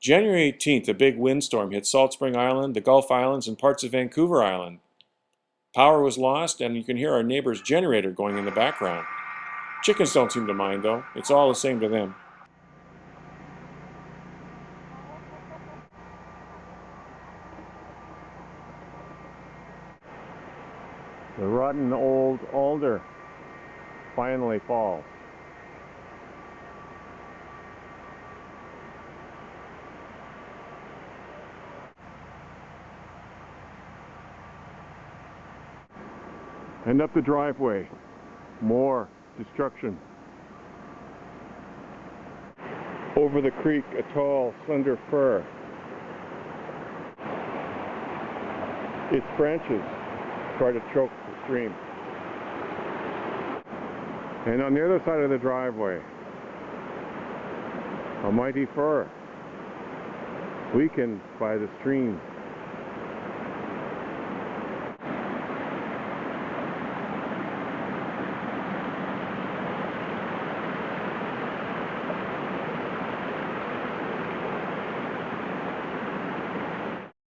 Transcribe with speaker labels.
Speaker 1: January 18th, a big windstorm hit Salt Spring Island, the Gulf Islands, and parts of Vancouver Island. Power was lost, and you can hear our neighbor's generator going in the background. Chickens don't seem to mind, though. It's all the same to them. The rotten old alder finally falls. And up the driveway, more destruction. Over the creek, a tall, slender fir. Its branches try to choke the stream. And on the other side of the driveway, a mighty fir, weakened by the stream.